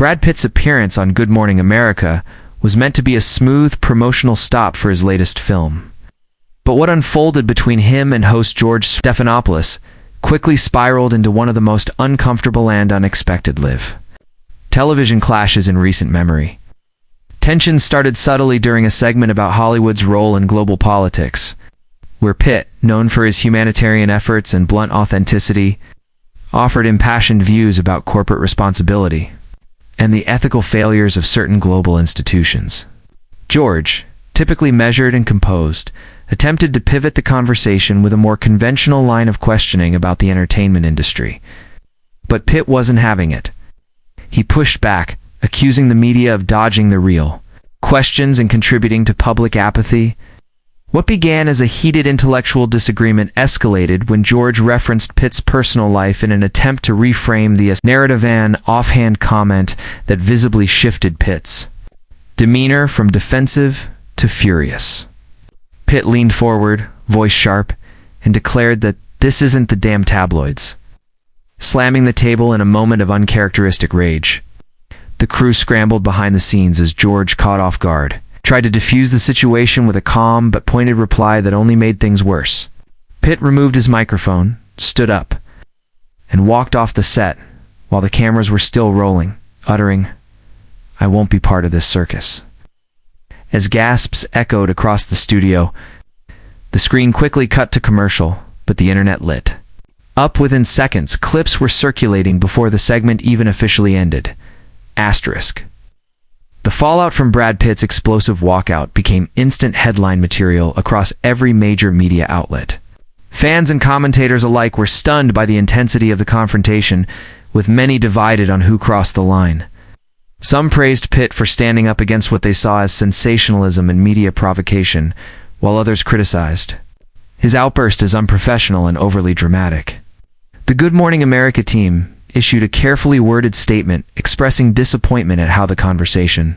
Brad Pitt's appearance on Good Morning America was meant to be a smooth promotional stop for his latest film. But what unfolded between him and host George Stephanopoulos quickly spiraled into one of the most uncomfortable and unexpected live television clashes in recent memory. Tensions started subtly during a segment about Hollywood's role in global politics, where Pitt, known for his humanitarian efforts and blunt authenticity, offered impassioned views about corporate responsibility and the ethical failures of certain global institutions. George, typically measured and composed, attempted to pivot the conversation with a more conventional line of questioning about the entertainment industry. But Pitt wasn't having it. He pushed back, accusing the media of dodging the real questions and contributing to public apathy. What began as a heated intellectual disagreement escalated when George referenced Pitt's personal life in an attempt to reframe the narrative, an offhand comment that visibly shifted Pitt's demeanor from defensive to furious. Pitt leaned forward, voice sharp, and declared that this isn't the damn tabloids, slamming the table in a moment of uncharacteristic rage. The crew scrambled behind the scenes as George, caught off guard, tried to defuse the situation with a calm but pointed reply that only made things worse. Pitt removed his microphone, stood up, and walked off the set while the cameras were still rolling, uttering, "I won't be part of this circus." As gasps echoed across the studio, the screen quickly cut to commercial, but the internet lit up within seconds. Clips were circulating before the segment even officially ended. Asterisk. The fallout from Brad Pitt's explosive walkout became instant headline material across every major media outlet. Fans and commentators alike were stunned by the intensity of the confrontation, with many divided on who crossed the line. Some praised Pitt for standing up against what they saw as sensationalism and media provocation, while others criticized his outburst as unprofessional and overly dramatic. The Good Morning America team issued a carefully worded statement expressing disappointment at how the conversation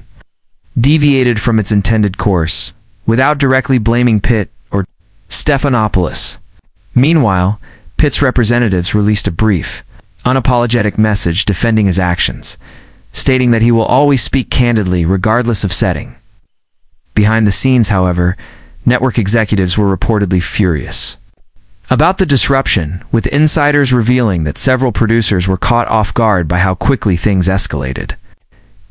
deviated from its intended course, without directly blaming Pitt or Stephanopoulos. Meanwhile, Pitt's representatives released a brief, unapologetic message defending his actions, stating that he will always speak candidly regardless of setting. Behind the scenes, however, network executives were reportedly furious about the disruption, with insiders revealing that several producers were caught off guard by how quickly things escalated.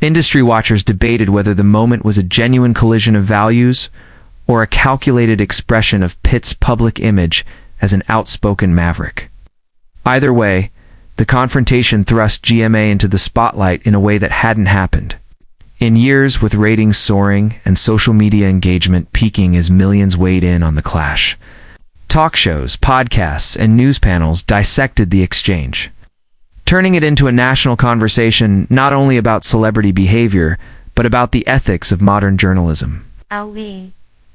Industry watchers debated whether the moment was a genuine collision of values or a calculated expression of Pitt's public image as an outspoken maverick. Either way, the confrontation thrust GMA into the spotlight in a way that hadn't happened in years, with ratings soaring and social media engagement peaking as millions weighed in on the clash. Talk shows, podcasts, and news panels dissected the exchange, turning it into a national conversation not only about celebrity behavior, but about the ethics of modern journalism.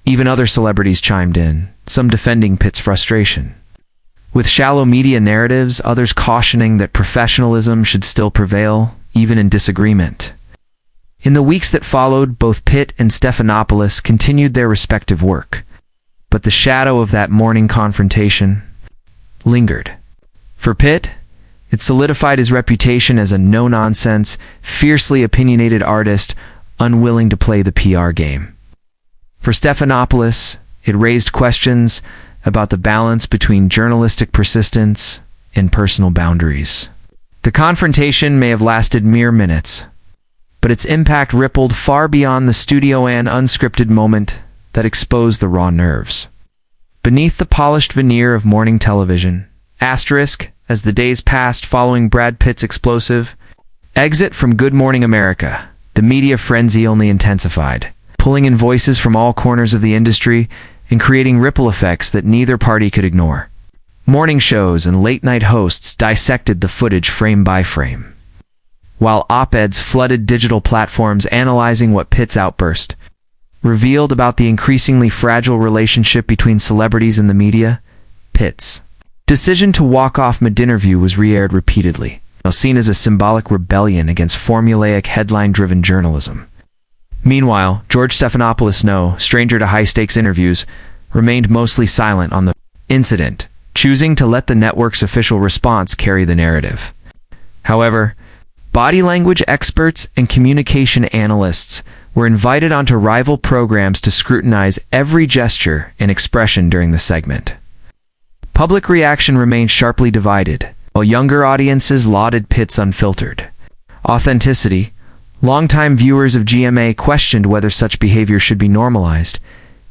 Even other celebrities chimed in, some defending Pitt's frustration with shallow media narratives, others cautioning that professionalism should still prevail, even in disagreement. In the weeks that followed, both Pitt and Stephanopoulos continued their respective work, but the shadow of that morning confrontation lingered. For Pitt, it solidified his reputation as a no-nonsense, fiercely opinionated artist, unwilling to play the PR game. For Stephanopoulos, it raised questions about the balance between journalistic persistence and personal boundaries. The confrontation may have lasted mere minutes, but its impact rippled far beyond the studio and unscripted moment that exposed the raw nerves beneath the polished veneer of morning television. Asterisk, as the days passed following Brad Pitt's explosive exit from Good Morning America, the media frenzy only intensified, pulling in voices from all corners of the industry and creating ripple effects that neither party could ignore. Morning shows and late-night hosts dissected the footage frame by frame, while op-eds flooded digital platforms analyzing what Pitt's outburst revealed about the increasingly fragile relationship between celebrities and the media. Pitt's decision to walk off mid-interview was re-aired repeatedly, seen as a symbolic rebellion against formulaic headline-driven journalism. Meanwhile, George Stephanopoulos, no stranger to high-stakes interviews, remained mostly silent on the incident, choosing to let the network's official response carry the narrative. However, Body language experts and communication analysts were invited onto rival programs to scrutinize every gesture and expression during the segment. Public reaction remained sharply divided, while younger audiences lauded Pitt's unfiltered authenticity. Longtime viewers of GMA questioned whether such behavior should be normalized,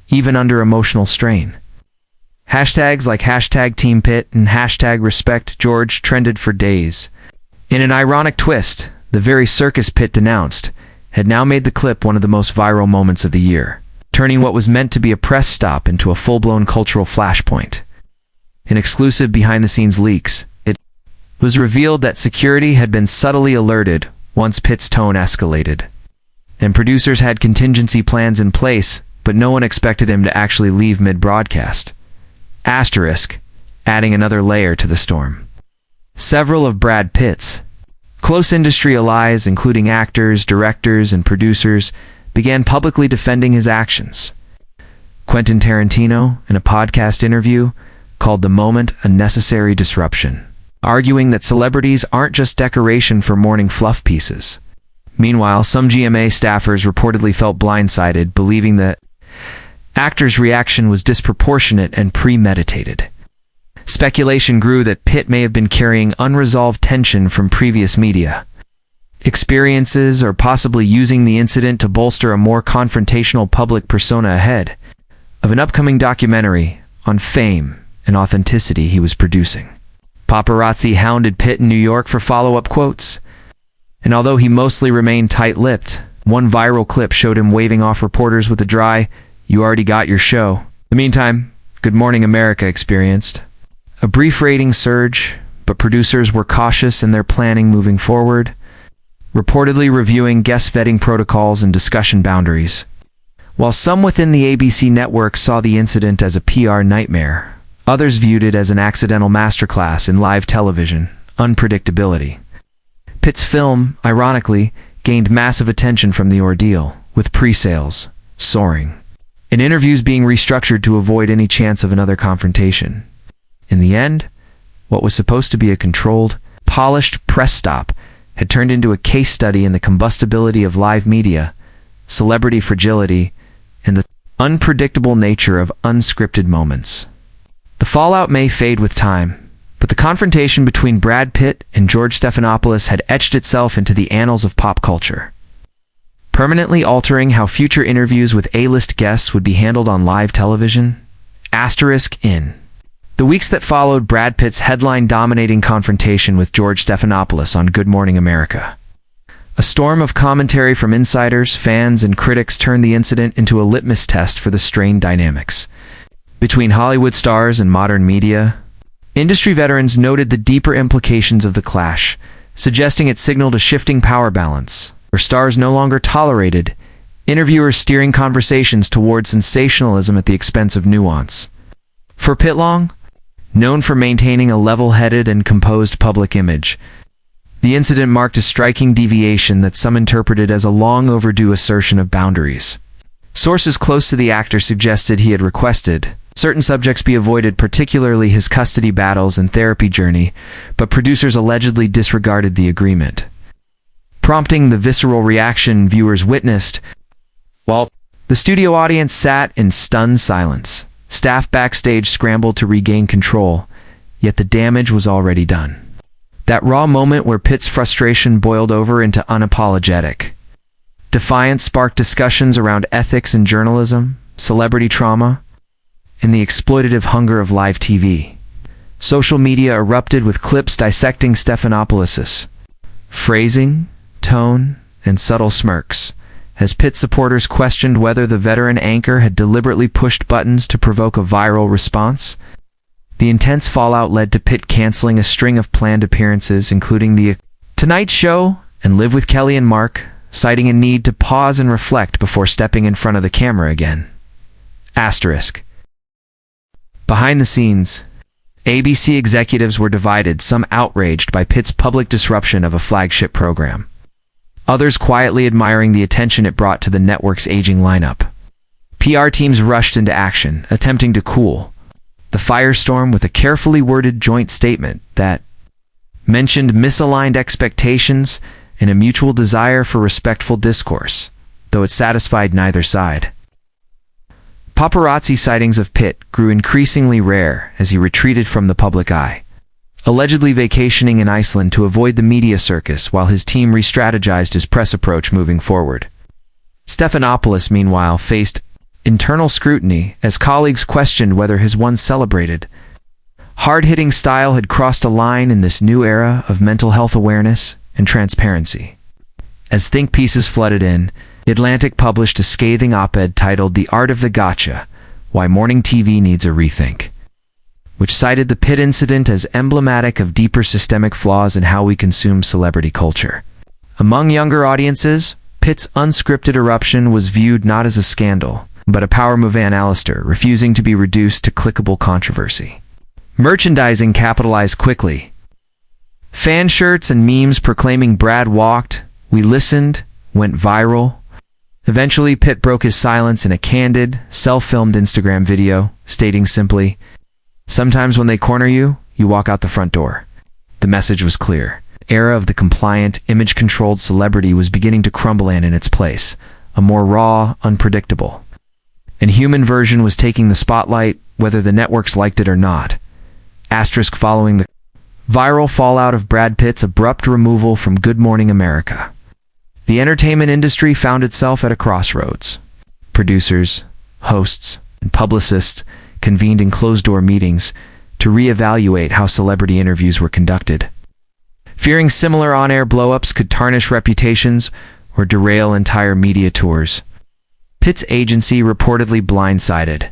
even under emotional strain. Hashtags like hashtag Team Pitt and hashtag Respect George trended for days. In an ironic twist, the very circus Pitt denounced had now made the clip one of the most viral moments of the year, turning what was meant to be a press stop into a full-blown cultural flashpoint. In exclusive behind-the-scenes leaks, it was revealed that security had been subtly alerted once Pitt's tone escalated, and producers had contingency plans in place, but no one expected him to actually leave mid-broadcast. Asterisk, adding another layer to the storm. Several of Brad Pitt's close industry allies, including actors, directors, and producers, began publicly defending his actions. Quentin Tarantino, in a podcast interview, called the moment a necessary disruption, arguing that celebrities aren't just decoration for morning fluff pieces. Meanwhile, some GMA staffers reportedly felt blindsided, believing that actors' reaction was disproportionate and premeditated. Speculation grew that Pitt may have been carrying unresolved tension from previous media experiences, or possibly using the incident to bolster a more confrontational public persona ahead of an upcoming documentary on fame and authenticity he was producing. Paparazzi hounded Pitt in New York for follow-up quotes, and although he mostly remained tight-lipped, one viral clip showed him waving off reporters with a dry, "You already got your show." In the meantime, Good Morning America experienced a brief rating surge, but producers were cautious in their planning moving forward, reportedly reviewing guest vetting protocols and discussion boundaries. While some within the ABC network saw the incident as a PR nightmare, others viewed it as an accidental masterclass in live television unpredictability. Pitt's film, ironically, gained massive attention from the ordeal, with pre-sales soaring, and interviews being restructured to avoid any chance of another confrontation. In the end, what was supposed to be a controlled, polished press stop had turned into a case study in the combustibility of live media, celebrity fragility, and the unpredictable nature of unscripted moments. The fallout may fade with time, but the confrontation between Brad Pitt and George Stephanopoulos had etched itself into the annals of pop culture, permanently altering how future interviews with A-list guests would be handled on live television. Asterisk in the weeks that followed Brad Pitt's headline-dominating confrontation with George Stephanopoulos on Good Morning America, a storm of commentary from insiders, fans, and critics turned the incident into a litmus test for the strained dynamics between Hollywood stars and modern media. Industry veterans noted the deeper implications of the clash, suggesting it signaled a shifting power balance, where stars no longer tolerated interviewers steering conversations toward sensationalism at the expense of nuance. For Pitt, known for maintaining a level-headed and composed public image, the incident marked a striking deviation that some interpreted as a long-overdue assertion of boundaries. Sources close to the actor suggested he had requested certain subjects be avoided, particularly his custody battles and therapy journey, but producers allegedly disregarded the agreement, prompting the visceral reaction viewers witnessed. While the studio audience sat in stunned silence, staff backstage scrambled to regain control, yet the damage was already done. That raw moment where Pitt's frustration boiled over into unapologetic defiance sparked discussions around ethics in journalism, celebrity trauma, and the exploitative hunger of live TV. Social media erupted with clips dissecting Stephanopoulos' phrasing, tone, and subtle smirks, as Pitt supporters questioned whether the veteran anchor had deliberately pushed buttons to provoke a viral response. The intense fallout led to Pitt canceling a string of planned appearances, including The Tonight Show and Live with Kelly and Mark, citing a need to pause and reflect before stepping in front of the camera again. Asterisk. Behind the scenes, ABC executives were divided, some outraged by Pitt's public disruption of a flagship program, others quietly admiring the attention it brought to the network's aging lineup. PR teams rushed into action, attempting to cool the firestorm with a carefully worded joint statement that mentioned misaligned expectations and a mutual desire for respectful discourse, though it satisfied neither side. Paparazzi sightings of Pitt grew increasingly rare as he retreated from the public eye, allegedly vacationing in Iceland to avoid the media circus while his team re-strategized his press approach moving forward. Stephanopoulos, meanwhile, faced internal scrutiny as colleagues questioned whether his once celebrated, hard-hitting style had crossed a line in this new era of mental health awareness and transparency. As think pieces flooded in, The Atlantic published a scathing op-ed titled "The Art of the Gotcha: Why Morning TV Needs a Rethink," which cited the Pitt incident as emblematic of deeper systemic flaws in how we consume celebrity culture. Among younger audiences, Pitt's unscripted eruption was viewed not as a scandal, but a power move, Alistair refusing to be reduced to clickable controversy. Merchandising capitalized quickly. Fan shirts and memes proclaiming "Brad walked, we listened" went viral. Eventually, Pitt broke his silence in a candid, self-filmed Instagram video, stating simply, "Sometimes when they corner you, you walk out the front door." The message was clear. The era of the compliant, image-controlled celebrity was beginning to crumble, and in its place, a more raw, unpredictable, and human version was taking the spotlight, whether the networks liked it or not. Asterisk following the viral fallout of Brad Pitt's abrupt removal from Good Morning America, the entertainment industry found itself at a crossroads. Producers, hosts, and publicists convened in closed-door meetings to re-evaluate how celebrity interviews were conducted, fearing similar on-air blow-ups could tarnish reputations or derail entire media tours. Pitt's agency, reportedly blindsided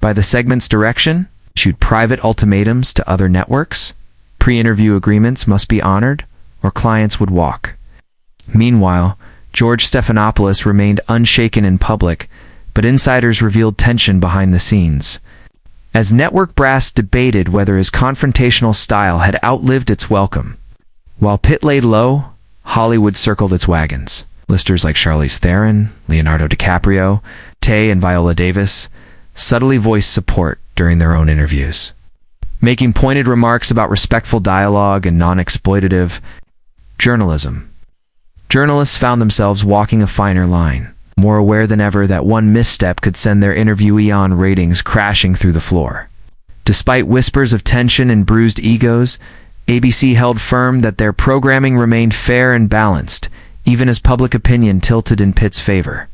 by the segment's direction, issued private ultimatums to other networks. Pre-interview agreements must be honored, or clients would walk. Meanwhile, George Stephanopoulos remained unshaken in public, but insiders revealed tension behind the scenes, as network brass debated whether his confrontational style had outlived its welcome. While Pitt laid low, Hollywood circled its wagons. Listers like Charlize Theron, Leonardo DiCaprio, Tay, and Viola Davis subtly voiced support during their own interviews, making pointed remarks about respectful dialogue and non-exploitative journalism. Journalists found themselves walking a finer line, more aware than ever that one misstep could send their interviewee on ratings crashing through the floor. Despite whispers of tension and bruised egos, ABC held firm that their programming remained fair and balanced, even as public opinion tilted in Pitt's favor.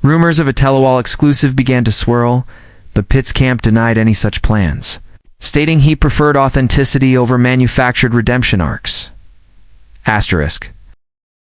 Rumors of a Tell-All exclusive began to swirl, but Pitt's camp denied any such plans, stating he preferred authenticity over manufactured redemption arcs. Asterisk.